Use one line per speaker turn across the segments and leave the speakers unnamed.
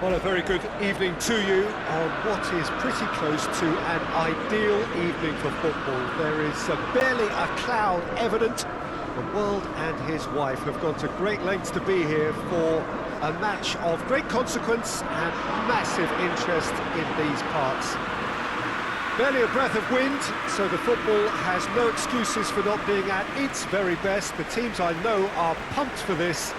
Well, a very good evening to you on what is pretty close to an ideal evening for football. There is barely a cloud evident. The world and his wife have gone to great lengths to be here for a match of great consequence and massive interest in these parts. Barely a breath of wind, so the football has no excuses for not being at its very best. The teams I know are pumped for this.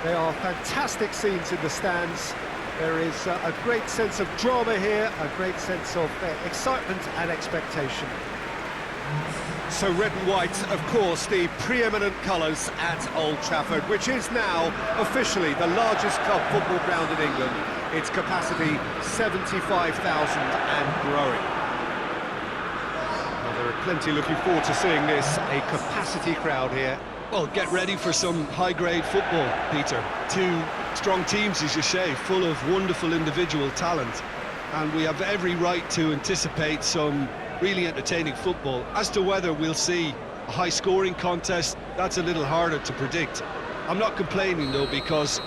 There are fantastic scenes in the stands. There is a great sense of drama here, a great sense of excitement and expectation. So red and white, of course, the preeminent colours at Old Trafford, which is now officially the largest club football ground in England. Its capacity 75,000 and growing. Well, there are plenty looking forward to seeing this, a capacity crowd here.
Well, get ready for some high-grade football, Peter. Two strong teams, as you say, full of wonderful individual talent. And we have every right to anticipate some really entertaining football. As to whether we'll see a high-scoring contest, that's a little harder to predict. I'm not complaining, though, because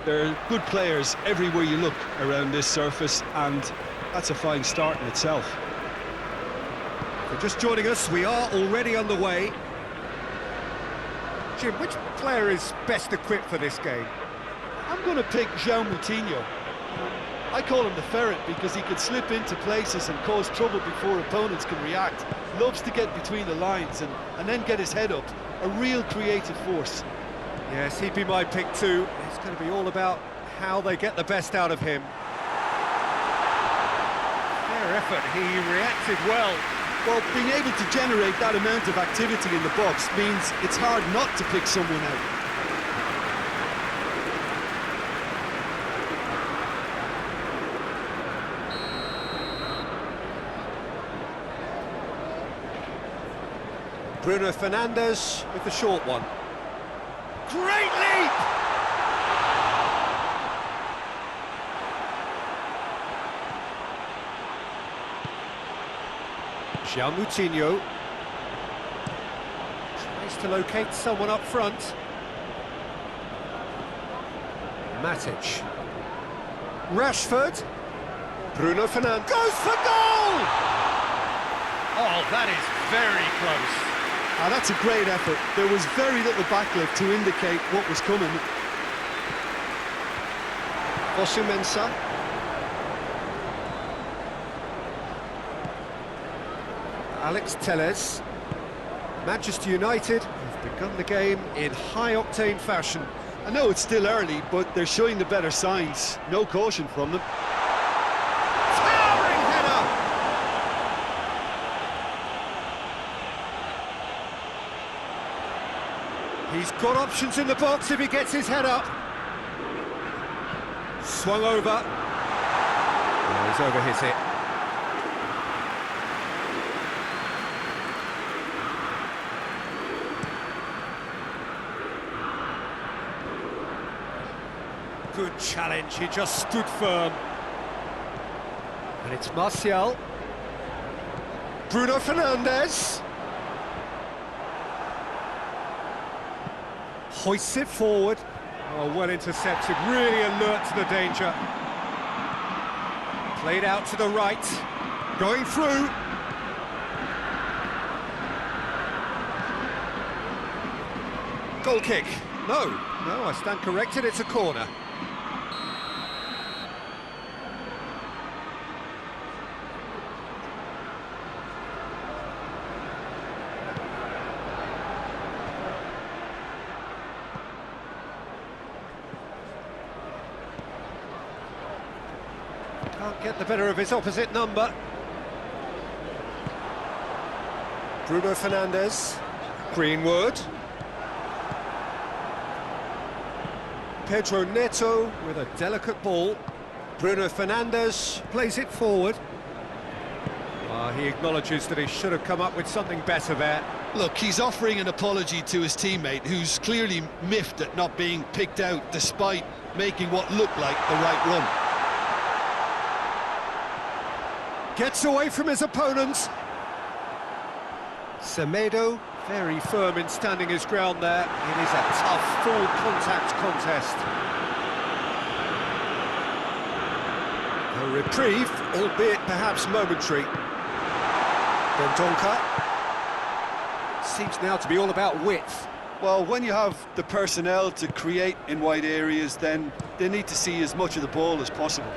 there are good players everywhere you look around this surface, and that's a fine start in itself.
For just joining us, we are already underway. Jim, which player is best equipped for this game?
I'm going to pick João Moutinho. I call him the ferret because he can slip into places and cause trouble before opponents can react. Loves to get between the lines and then get his head up. A real creative force.
Yes, he'd be my pick too. It's going to be all about how they get the best out of him. Fair effort, he reacted well.
Well, being able to generate that amount of activity in the box means it's hard not to pick someone out.
Bruno Fernandes with the short one. Great leap! João Moutinho tries to locate someone up front. Matic. Rashford. Bruno Fernandes goes for goal! Oh, that is very close.
Ah, that's a great effort. There was very little backlift to indicate what was coming.
Mensah. Alex Telles. Manchester United have begun the game in high-octane fashion.
I know it's still early, but they're showing the better signs. No caution from them.
Towering header! He's got options in the box if he gets his head up. Swung over. Oh, he's over his hit. Good challenge, he just stood firm. And it's Martial. Bruno Fernandes. Hoists it forward. Oh, well intercepted, really alert to the danger. Played out to the right. Going through. Goal kick. No, I stand corrected, it's a corner. Can't get the better of his opposite number. Bruno Fernandes. Greenwood. Pedro Neto with a delicate ball. Bruno Fernandes plays it forward. He acknowledges that he should have come up with something better there.
Look, he's offering an apology to his teammate, who's clearly miffed at not being picked out despite making what looked like the right run.
Gets away from his opponents. Semedo, very firm in standing his ground there. It is a tough, full-contact contest. A reprieve, albeit perhaps momentary. Dendonka. Seems now to be all about width.
Well, when you have the personnel to create in wide areas, then they need to see as much of the ball as possible.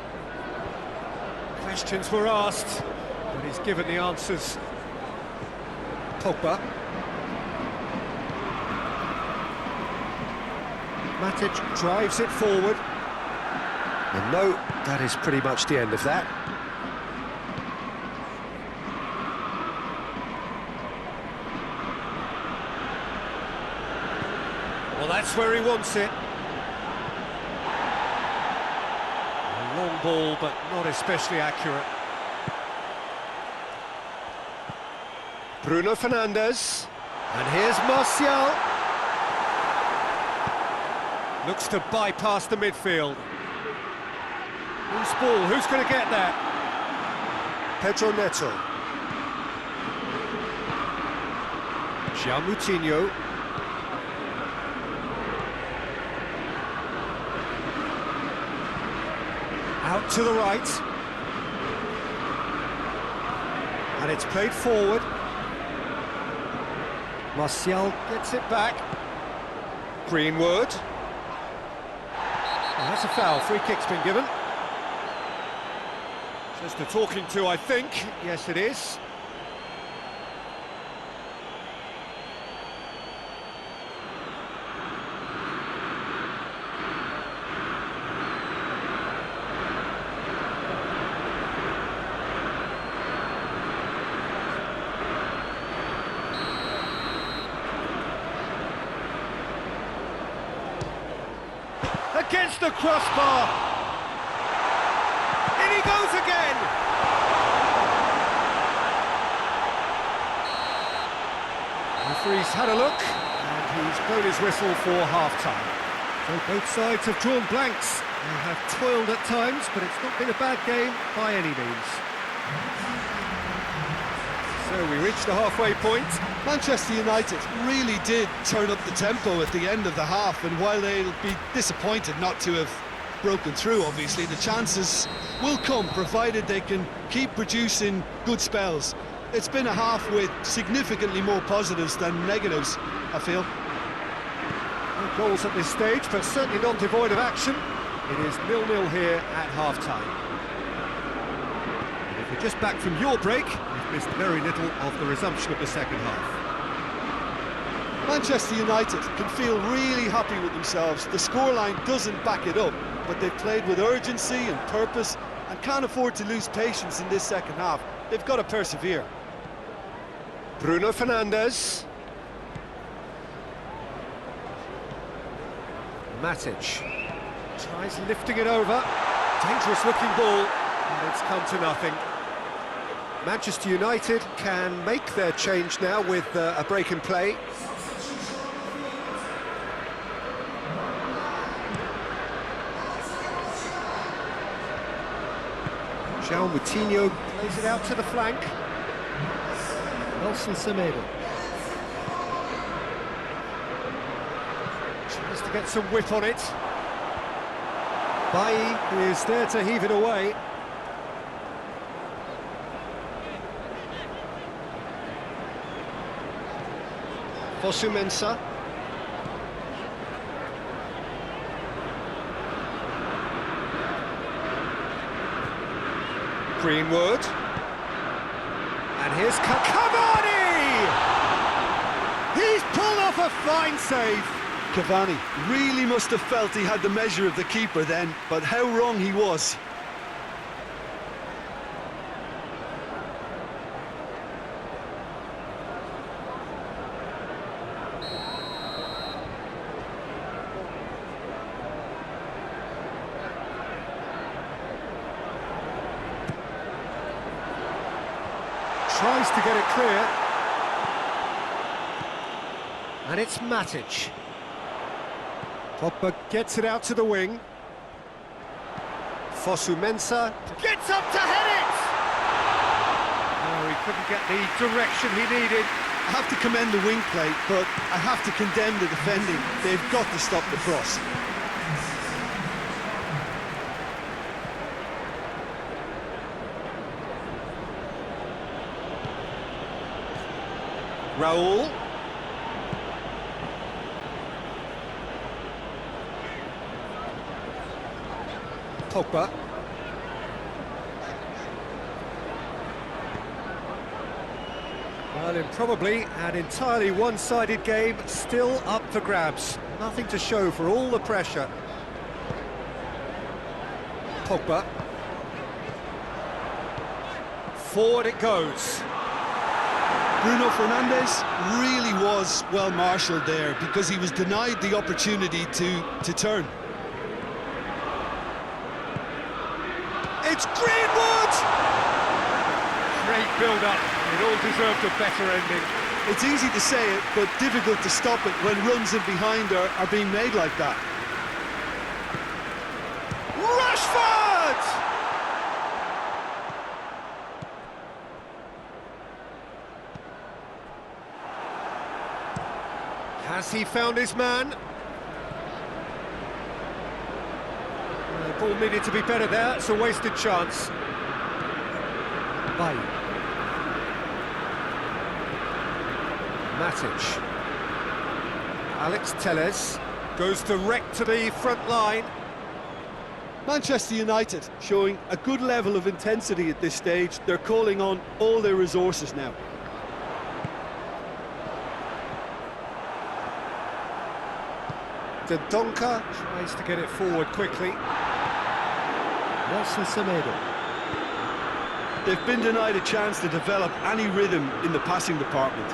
Questions were asked, but he's given the answers. Pogba. Matic drives it forward. And no, that is pretty much the end of that. Well, that's where he wants it. A long ball, but not especially accurate. Bruno Fernandes. And here's Martial. Looks to bypass the midfield. Who's ball? Who's going to get that? Pedro Neto. João Moutinho. Out to the right. And it's played forward. Martial gets it back. Greenwood. And that's a foul. Free kick's been given. Just a talking to, I think. Yes, it is. Against the crossbar. In he goes again. The referee's had a look, and he's blown his whistle for half-time. So both sides have drawn blanks. They have toiled at times, but it's not been a bad game by any means. So we reach the halfway point.
Manchester United really did turn up the tempo at the end of the half, and while they'll be disappointed not to have broken through, obviously, the chances will come, provided they can keep producing good spells. It's been a half with significantly more positives than negatives, I feel.
No goals at this stage, but certainly not devoid of action. It is 0-0 here at half-time. And if you're just back from your break, you've missed very little of the resumption of the second half.
Manchester United can feel really happy with themselves. The scoreline doesn't back it up, but they've played with urgency and purpose and can't afford to lose patience in this second half. They've got to persevere.
Bruno Fernandes. Matic tries lifting it over. Dangerous looking ball, and it's come to nothing. Manchester United can make their change now with a break in play. João Moutinho plays it out to the flank. Nelson Semedo tries to get some whip on it. Bailly is there to heave it away. Fosu-Mensah. Greenwood. And here's Cavani! He's pulled off a fine save.
Cavani really must have felt he had the measure of the keeper then, but how wrong he was.
Tries to get it clear. And it's Matic. Pogba gets it out to the wing. Fosu-Mensah gets up to head it! Oh, he couldn't get the direction he needed.
I have to commend the wing play, but I have to condemn the defending. They've got to stop the cross.
Raul. Pogba. Well, in probably an entirely one-sided game, still up for grabs. Nothing to show for all the pressure. Pogba. Forward it goes.
Bruno Fernandes really was well marshalled there because he was denied the opportunity to turn.
It's Greenwood! Great build-up. It all deserved a better ending.
It's easy to say it, but difficult to stop it when runs in behind are being made like that.
Rashford! Has he found his man? The ball needed to be better there. It's a wasted chance. Bailly. Matic. Alex Telles goes direct to the front line.
Manchester United showing a good level of intensity at this stage. They're calling on all their resources now.
Dendoncker tries to get it forward quickly. Nelson Semedo.
They've been denied a chance to develop any rhythm in the passing department.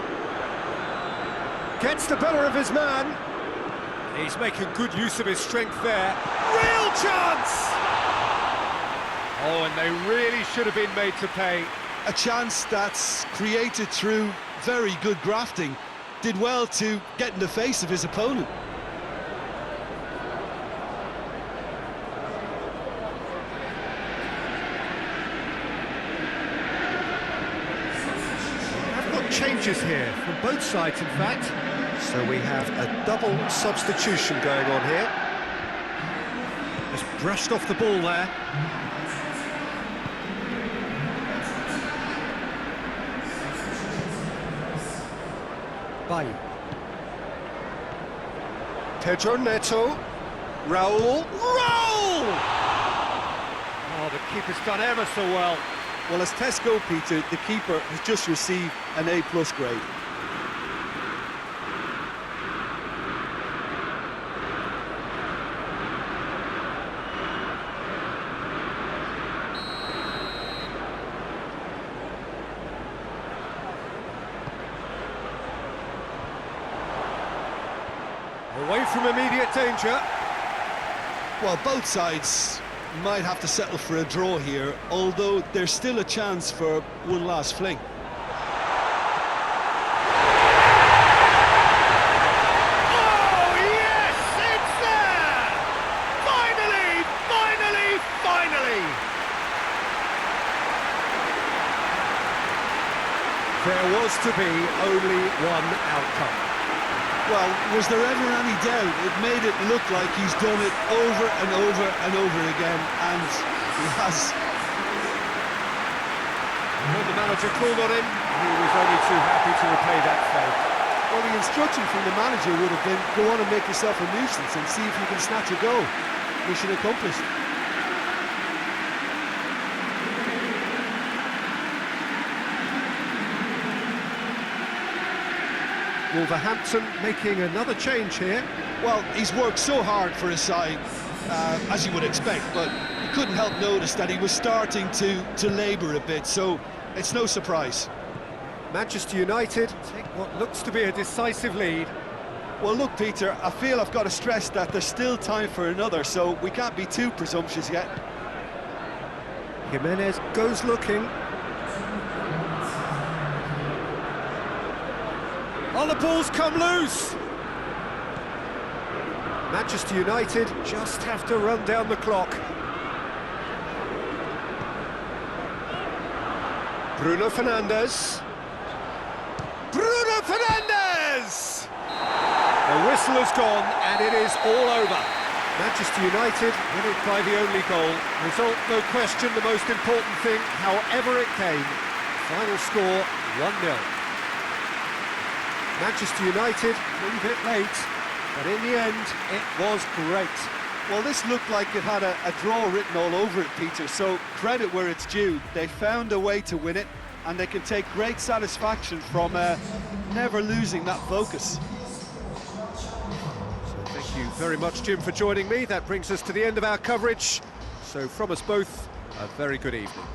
Gets the better of his man. He's making good use of his strength there. Real chance! Oh, and they really should have been made to pay.
A chance that's created through very good grafting. Did well to get in the face of his opponent.
Changes here from both sides, in fact. So we have a double substitution going on here. Just brushed off the ball there. Bailly. Pedro Neto. Raul. Raul! Oh, the keeper's done ever so well.
Well, as tests go, Peter, the keeper has just received an A+ grade.
Away from immediate danger.
Well, both sides might have to settle for a draw here, although there's still a chance for one last fling.
Oh, yes! It's there! Finally! Finally! Finally! There was to be only one outcome.
Well, was there ever any doubt? It made it look like he's done it over and over and over again, and he has.
When the manager called on him, he was only too happy to repay that favour.
Well, the instruction from the manager would have been, go on and make yourself a nuisance and see if you can snatch a goal. Mission accomplished.
Wulverhämpton making another change here.
Well, he's worked so hard for his side, as you would expect, but you couldn't help notice that he was starting to labour a bit, so it's no surprise.
Manchester United take what looks to be a decisive lead.
Well, look, Peter, I feel I've got to stress that there's still time for another, so we can't be too presumptuous yet.
Jimenez goes looking. Oh, the ball's come loose! Manchester United just have to run down the clock. Bruno Fernandes. Bruno Fernandes! The whistle has gone and it is all over. Manchester United win it by the only goal. Result, no question, the most important thing, however it came. Final score, 1-0. Manchester United leave it late, but in the end, it was great.
Well, this looked like it had a draw written all over it, Peter, so credit where it's due. They found a way to win it, and they can take great satisfaction from never losing that focus.
So thank you very much, Jim, for joining me. That brings us to the end of our coverage. So from us both, a very good evening.